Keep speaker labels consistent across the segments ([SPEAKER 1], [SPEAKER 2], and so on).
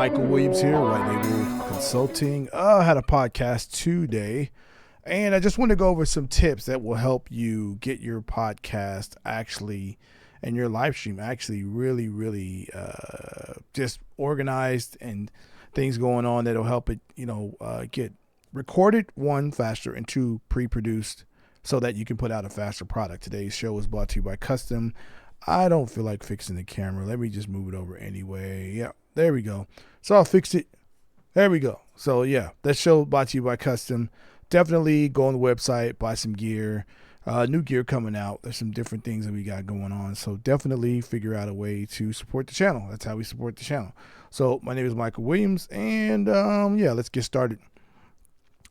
[SPEAKER 1] Michael Williams here, White Label Consulting. I had a podcast today, and I just want to go over some tips that will help you get your podcast actually and your live stream actually really just organized and things going on that'll help it, get recorded, one, faster, and two, pre-produced so that you can put out a faster product. Today's show is brought to you by Custom. I don't feel like fixing the camera. Let me just move it over anyway. Yeah, there we go. So I'll fix it. There we go. So yeah, that show brought to you by Custom. Definitely go on the website, buy some gear. New gear coming out. There's some different things that we got going on. So definitely figure out a way to support the channel. That's how we support the channel. So my name is Michael Williams, and let's get started.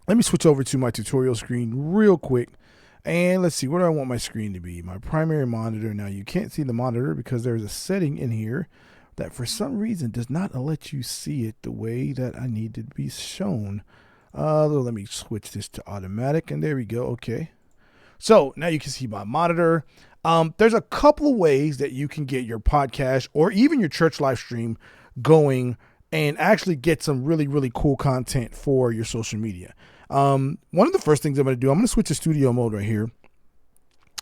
[SPEAKER 1] Let me switch over to my tutorial screen real quick. And let's see, what do I want my screen to be? My primary monitor. Now you can't see the monitor because there's a setting in here that for some reason does not let you see it the way that I need to be shown. Let me switch this to automatic, and there we go. Okay. So now you can see my monitor. There's a couple of ways that you can get your podcast or even your church live stream going and actually get some really cool content for your social media. One of the first things I'm going to do, I'm going to switch to studio mode right here.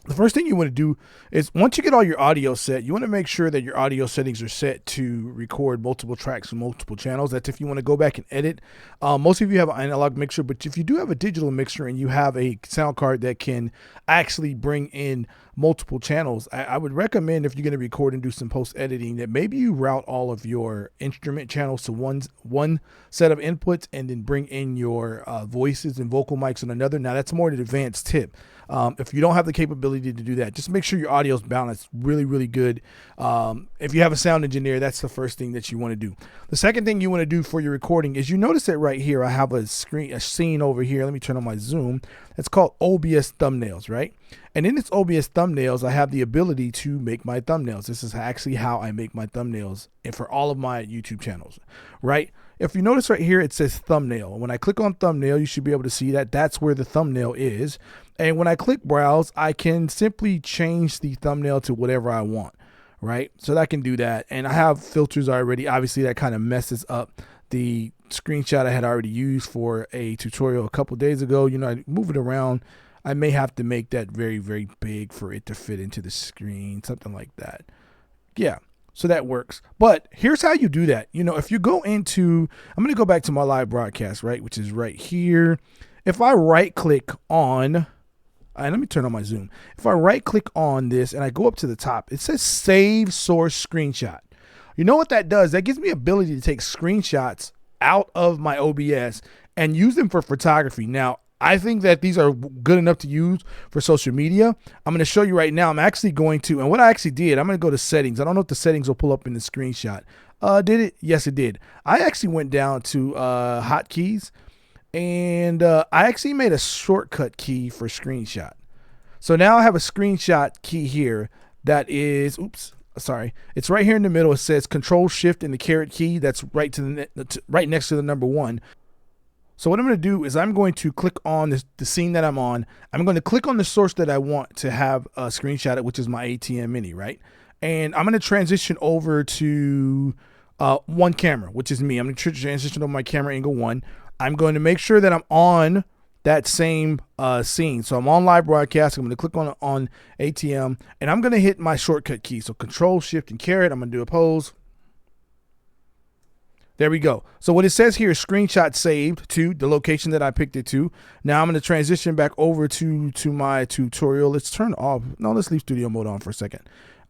[SPEAKER 1] The first thing you want to do is once you get all your audio set, you want to make sure that your audio settings are set to record multiple tracks from multiple channels. That's if you want to go back and edit. Most of you have an analog mixer, but if you do have a digital mixer and you have a sound card that can actually bring in multiple channels, I would recommend, if you're going to record and do some post editing, that maybe you route all of your instrument channels to one set of inputs and then bring in your voices and vocal mics on another. Now that's more an advanced tip. If you don't have the capability to do that, just make sure your audio is balanced really good. If you have a sound engineer, that's the first thing that you want to do. The second thing you want to do for your recording is, you notice that right here, I have a scene over here. Let me turn on my zoom. It's called OBS thumbnails, right? And in this OBS thumbnails, I have the ability to make my thumbnails. This is actually how I make my thumbnails and for all of my YouTube channels, right? If you notice right here, it says thumbnail. When I click on thumbnail, you should be able to see that that's where the thumbnail is. And when I click browse, I can simply change the thumbnail to whatever I want, right? So that I can do that. And I have filters already. Obviously, that kind of messes up the screenshot I had already used for a tutorial a couple days ago. I move it around. I may have to make that very big for it to fit into the screen, something like that. Yeah. So that works. But here's how you do that. If you go into, I'm going to go back to my live broadcast, right? Which is right here. If I right click on, let me turn on my zoom. If I right click on this and I go up to the top, it says save source screenshot. You know what that does? That gives me ability to take screenshots out of my OBS and use them for photography. Now, I think that these are good enough to use for social media. I'm going to show you right now. I'm actually going to, and what I actually did, I'm going to go to settings. I don't know if the settings will pull up in the screenshot. Did it? Yes, it did. I actually went down to hotkeys, and I actually made a shortcut key for screenshot. So now I have a screenshot key here that is, it's right here in the middle. It says Control Shift and the caret key. That's right right next to the number 1. So what I'm going to do is I'm going to click on the scene that I'm on. I'm going to click on the source that I want to have a screenshot it, which is my ATM Mini, right? And I'm going to transition over to one camera, which is me. I'm going to transition over my camera angle 1. I'm going to make sure that I'm on that same scene. So I'm on live broadcast. I'm going to click on ATM, and I'm going to hit my shortcut key. So Control, Shift, and caret. I'm going to do a pose. There we go. So what it says here is screenshot saved to the location that I picked it to. Now I'm going to transition back over to my tutorial. Let's turn off. No, let's leave studio mode on for a second.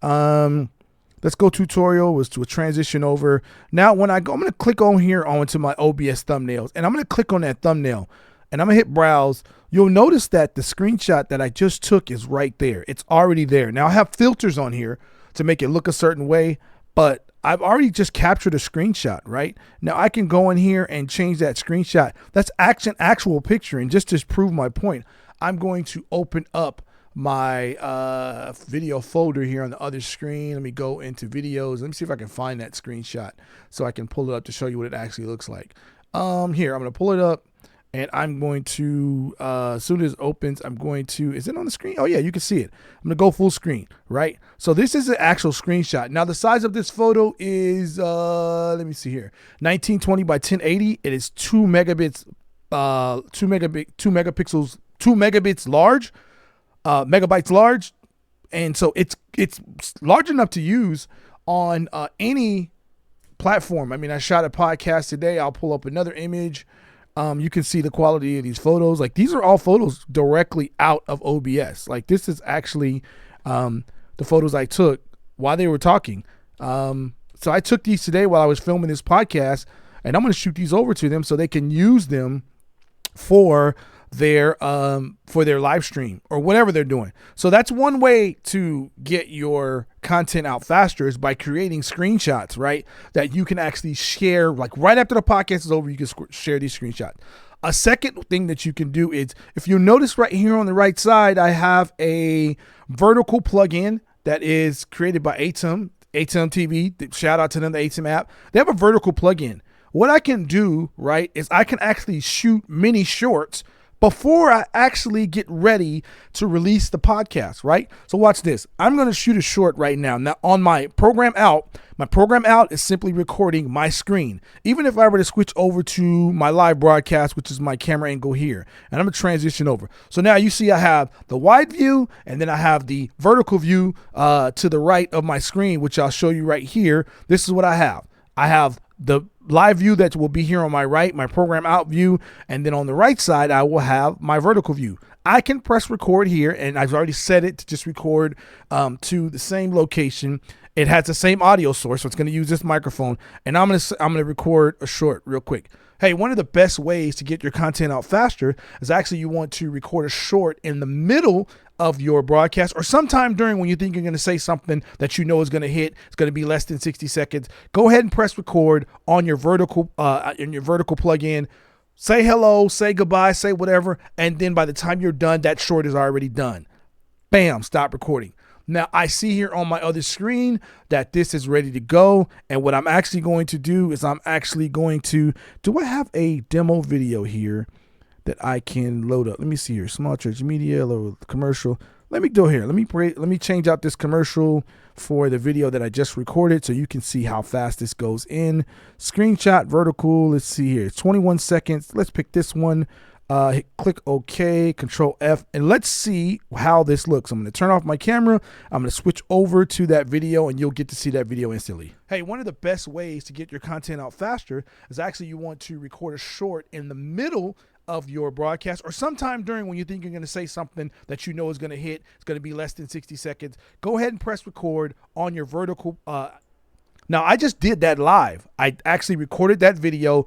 [SPEAKER 1] Let's go tutorial. Was to a transition over. Now when I go, I'm going to click on here onto my OBS thumbnails, and I'm going to click on that thumbnail, and I'm going to hit browse. You'll notice that the screenshot that I just took is right there. It's already there. Now I have filters on here to make it look a certain way, but I've already just captured a screenshot, right? Now I can go in here and change that screenshot. That's actual picture. And just to prove my point, I'm going to open up my video folder here on the other screen. Let me go into videos. Let me see if I can find that screenshot so I can pull it up to show you what it actually looks like. Here, I'm going to pull it up. and I'm going to, as soon as it opens, I'm going to, is it on the screen? Oh yeah, you can see it. I'm gonna go full screen, right? So this is an actual screenshot. Now the size of this photo is, let me see here, 1920 by 1080. It is 2 megabits, 2 megapixels, 2 megabits large, megabytes large. And so it's large enough to use on any platform. I mean, I shot a podcast today. I'll pull up another image. You can see the quality of these photos. Like, these are all photos directly out of OBS. Like, this is actually the photos I took while they were talking. So I took these today while I was filming this podcast, and I'm going to shoot these over to them so they can use them for their live stream or whatever they're doing. So that's one way to get your content out faster, is by creating screenshots, right? That you can actually share, like right after the podcast is over, you can share these screenshots. A second thing that you can do is, if you notice right here on the right side, I have a vertical plugin that is created by ATEM TV. Shout out to them, the ATEM app. They have a vertical plugin. What I can do, right, is I can actually shoot mini shorts before I actually get ready to release the podcast, right? So watch this. I'm going to shoot a short right now. Now on my program out is simply recording my screen. Even if I were to switch over to my live broadcast, which is my camera angle here, and I'm going to transition over. So now you see I have the wide view, and then I have the vertical view to the right of my screen, which I'll show you right here. This is what I have. I have the live view that will be here on my right, my program out view, and then on the right side, I will have my vertical view. I can press record here, and I've already set it to just record to the same location. It has the same audio source, so it's going to use this microphone, and I'm going to record a short real quick. Hey, one of the best ways to get your content out faster is actually you want to record a short in the middle of your broadcast, or sometime during when you think you're going to say something that you know is going to hit. It's going to be less than 60 seconds. Go ahead and press record on your vertical plugin. Say hello, say goodbye, say whatever, and then by the time you're done, that short is already done. Bam, stop recording. Now I see here on my other screen that this is ready to go, and what I'm actually going to do is do I have a demo video here that I can load up? Let me see here. Small church media, load commercial. Let me go here. Let me change out this commercial for the video that I just recorded so you can see how fast this goes in. Screenshot vertical. Let's see here. It's 21 seconds. Let's pick this one. Click OK, Control F, and let's see how this looks. I'm going to turn off my camera. I'm going to switch over to that video, and you'll get to see that video instantly. Hey, one of the best ways to get your content out faster is actually you want to record a short in the middle of your broadcast, or sometime during when you think you're going to say something that you know is going to hit. It's going to be less than 60 seconds. Go ahead and press record on your vertical. Now, I just did that live. I actually recorded that video.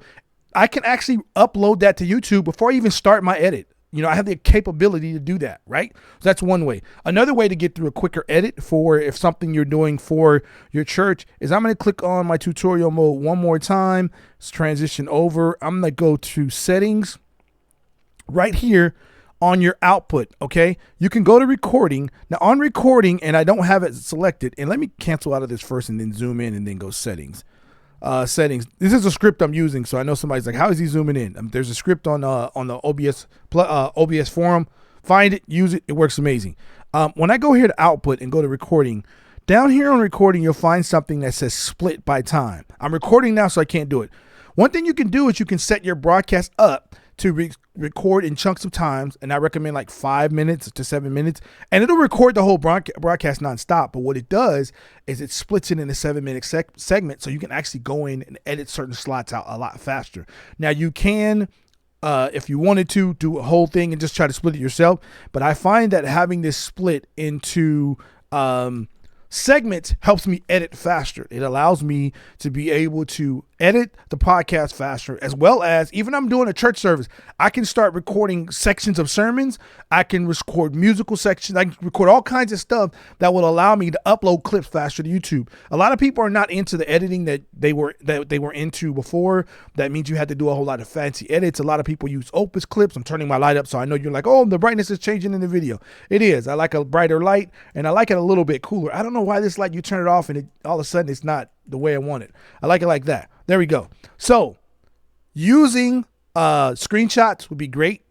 [SPEAKER 1] I can actually upload that to YouTube before I even start my edit. You know, I have the capability to do that, right? So that's one way. Another way to get through a quicker edit for if something you're doing for your church is I'm going to click on my tutorial mode one more time. Let's transition over. I'm going to go to settings right here on your output. Okay. You can go to recording. Now on recording, and I don't have it selected, and let me cancel out of this first and then zoom in and then go settings. Settings. This is a script I'm using, so I know somebody's like, "How is he zooming in?" There's a script on the OBS forum. Find it, use it. It works amazing. When I go here to output and go to recording, down here on recording, you'll find something that says split by time. I'm recording now, so I can't do it. One thing you can do is you can set your broadcast up to record in chunks of times, and I recommend like 5 minutes to 7 minutes, and it'll record the whole broadcast nonstop. But what it does is it splits it into 7-minute segments, so you can actually go in and edit certain slots out a lot faster. Now you can, if you wanted to, do a whole thing and just try to split it yourself, but I find that having this split into segments helps me edit faster. It allows me to be able to edit the podcast faster, as well as even I'm doing a church service, I can start recording sections of sermons. I can record musical sections. I can record all kinds of stuff that will allow me to upload clips faster to YouTube. A lot of people are not into the editing that they were into before. That means you had to do a whole lot of fancy edits. A lot of people use Opus clips. I'm turning my light up so I know you're like, oh, the brightness is changing in the video. It is. I like a brighter light, and I like it a little bit cooler. I don't know why this light, you turn it off and all of a sudden it's not the way I want it. I like it like that. There we go. So using Screenshots would be great.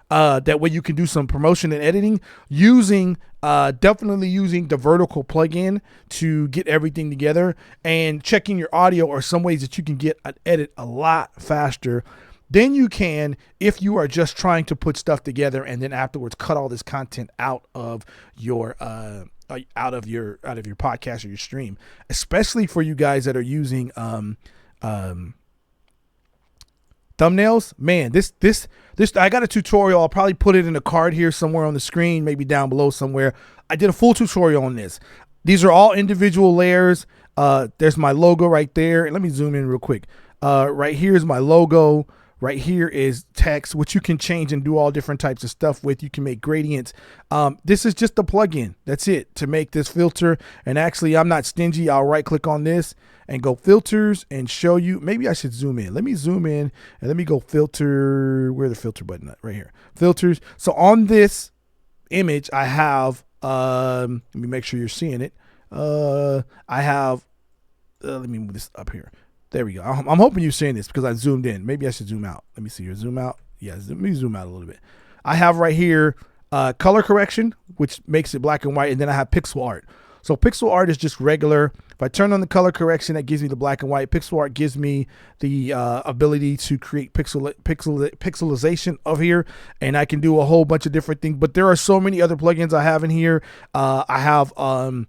[SPEAKER 1] That way you can do some promotion and editing using definitely using the vertical plugin to get everything together, and checking your audio are some ways that you can get an edit a lot faster than you can if you are just trying to put stuff together and then afterwards cut all this content out of your podcast or your stream, especially for you guys that are using thumbnails. Man, this I got a tutorial. I'll probably put it in a card here somewhere on the screen, maybe down below somewhere. I did a full tutorial on this. These are all individual layers. There's my logo right there. And let me zoom in real quick. Right here is my logo. Right here is text, which you can change and do all different types of stuff with. You can make gradients. This is just a plugin. That's it to make this filter. And actually, I'm not stingy. I'll right click on this and go filters and show you. Maybe I should zoom in. Let me zoom in and let me go filter. Where's the filter button at? Right here. Filters. So on this image, I have, let me make sure you're seeing it. I have, let me move this up here. There we go. I'm hoping you're seeing this because I zoomed in. Maybe I should zoom out. Let me see here. Zoom out. Yeah, let me zoom out a little bit. I have right here color correction, which makes it black and white. And then I have pixel art. So pixel art is just regular. If I turn on the color correction, that gives me the black and white. Pixel art gives me the ability to create pixelization of here. And I can do a whole bunch of different things. But there are so many other plugins I have in here. I have a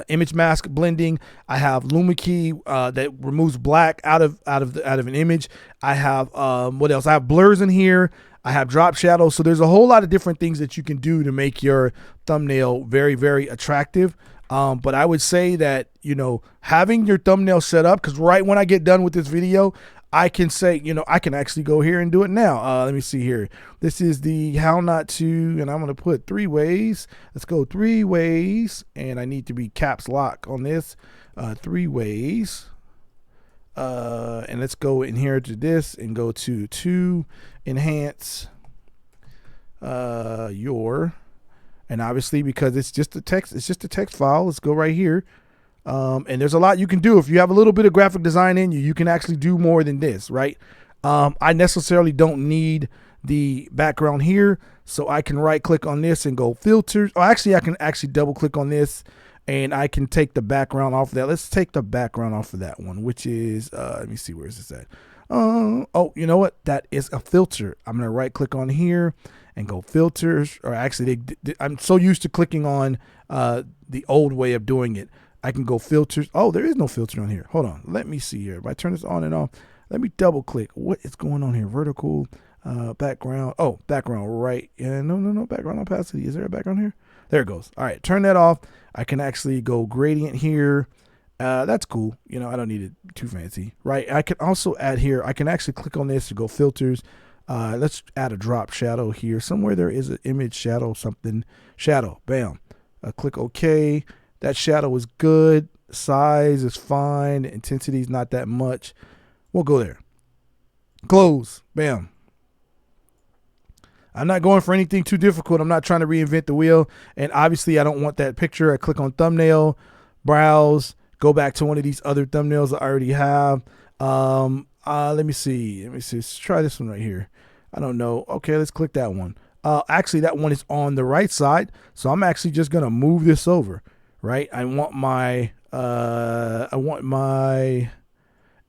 [SPEAKER 1] image mask blending. I have LumaKey that removes black out of an image. I have what else? I have blurs in here. I have drop shadows. So there's a whole lot of different things that you can do to make your thumbnail very, very attractive. But I would say that, having your thumbnail set up, because right when I get done with this video, I can say, I can actually go here and do it now. Let me see here. This is the how not to, and I'm going to put 3 ways. Let's go 3 ways. And I need to be caps lock on this. 3 ways. And let's go in here to this and go to enhance your, and obviously because it's just a text file, let's go right here. And there's a lot you can do. If you have a little bit of graphic design in you, you can actually do more than this, right? I necessarily don't need the background here, so I can right click on this and go filters. Oh, actually, I can actually double click on this and I can take the background off of that. Let's take the background off of that one, which is, let me see, where is this at? Oh, you know what? That is a filter. I'm going to right click on here and go filters, or actually I'm so used to clicking on the old way of doing it. I can go filters. Oh, there is no filter on here. Hold on. Let me see here. If I turn this on and off, let me double click. What is going on here? Vertical, background. Oh, background right. Yeah, no. Background opacity. Is there a background here? There it goes. All right. Turn that off. I can actually go gradient here. That's cool. I don't need it too fancy, right? I can also add here. I can actually click on this to go filters. Let's add a drop shadow here. Somewhere there is an image shadow, something. Shadow. Bam. Click OK. That shadow is good. Size is fine. Intensity is not that much. We'll go there. Close. Bam. I'm not going for anything too difficult. I'm not trying to reinvent the wheel. And obviously, I don't want that picture. I click on thumbnail, browse, go back to one of these other thumbnails I already have. Let me see. Let's try this one right here. I don't know. Okay, let's click that one. Actually, that one is on the right side. So I'm actually just going to move this over. Right, I want my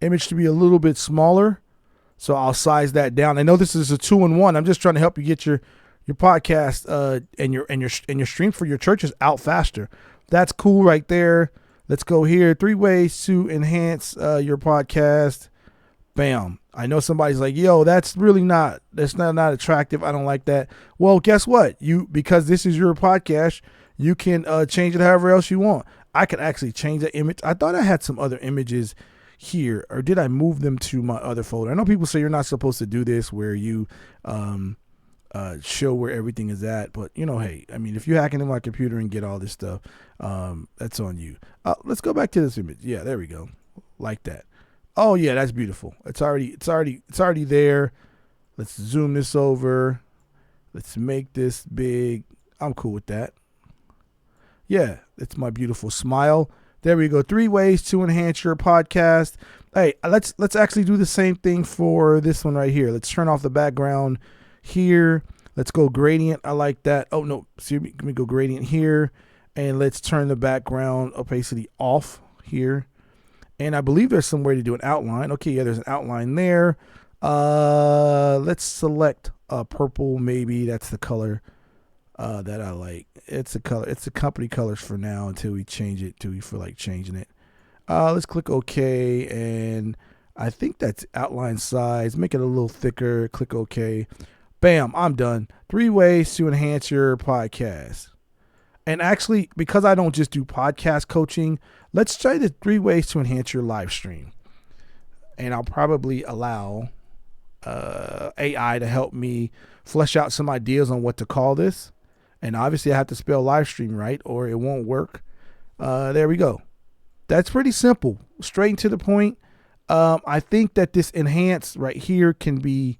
[SPEAKER 1] image to be a little bit smaller, so I'll size that down. I know this is a 2-in-1. I'm just trying to help you get your podcast and your stream for your churches out faster. That's cool right there. Let's go here. 3 ways to enhance your podcast. Bam. I know somebody's like, yo, that's not attractive. I don't like that. Well, guess what? Because this is your podcast, you can change it however else you want. I could actually change the image. I thought I had some other images here, or did I move them to my other folder? I know people say you're not supposed to do this where you show where everything is at, but hey, I mean, if you hack into my computer and get all this stuff, that's on you. Let's go back to this image. Yeah, there we go. Like that. Oh yeah, that's beautiful. It's already there. Let's zoom this over. Let's make this big. I'm cool with that. Yeah, it's my beautiful smile. There we go. 3 ways to enhance your podcast. Hey, let's actually do the same thing for this one right here. Let's turn off the background here. Let's go gradient. I like that. Oh, no. See, let me go gradient here. And let's turn the background opacity off here. And I believe there's some way to do an outline. Okay, yeah, there's an outline there. Let's select purple. Maybe that's the color that I like. It's a color. It's the company colors for now until we change it, till we feel like changing it. Let's click OK. And I think that's outline size. Make it a little thicker. Click OK. Bam, I'm done. 3 ways to enhance your podcast. And actually, because I don't just do podcast coaching, let's try the 3 ways to enhance your live stream. And I'll probably allow AI to help me flesh out some ideas on what to call this. And obviously, I have to spell live stream right or it won't work. There we go. That's pretty simple. Straight and to the point. I think that this enhance right here can be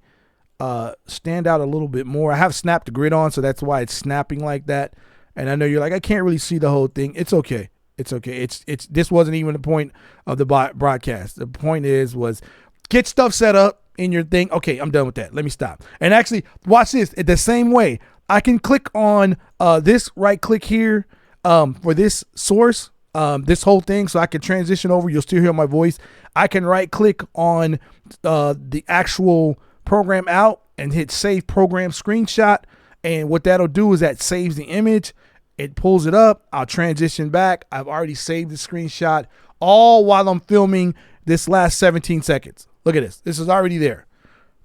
[SPEAKER 1] stand out a little bit more. I have snapped the grid on, so that's why it's snapping like that. And I know you're like, I can't really see the whole thing. It's okay. It's okay. This wasn't even the point of the broadcast. The point was get stuff set up in your thing. Okay, I'm done with that. Let me stop. And actually, watch this. The same way, I can click on this right click here for this source, this whole thing, so I can transition over. You'll still hear my voice. I can right click on the actual program out and hit save program screenshot. And what that'll do is that saves the image. It pulls it up. I'll transition back. I've already saved the screenshot all while I'm filming this last 17 seconds. Look at this. This is already there.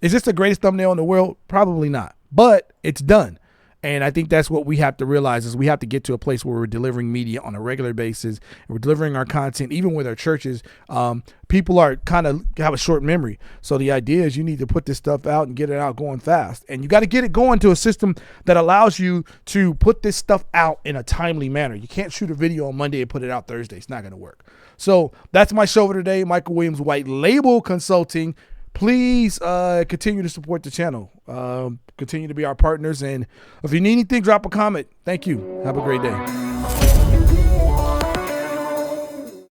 [SPEAKER 1] Is this the greatest thumbnail in the world? Probably not, but it's done. And I think that's what we have to realize is we have to get to a place where we're delivering media on a regular basis. And we're delivering our content, even with our churches. People are kind of have a short memory. So the idea is you need to put this stuff out and get it out going fast. And you got to get it going to a system that allows you to put this stuff out in a timely manner. You can't shoot a video on Monday and put it out Thursday. It's not going to work. So that's my show for today. Michael Williams, White Label Consulting. Please continue to support the channel. Continue to be our partners. And if you need anything, drop a comment. Thank you. Have a great day.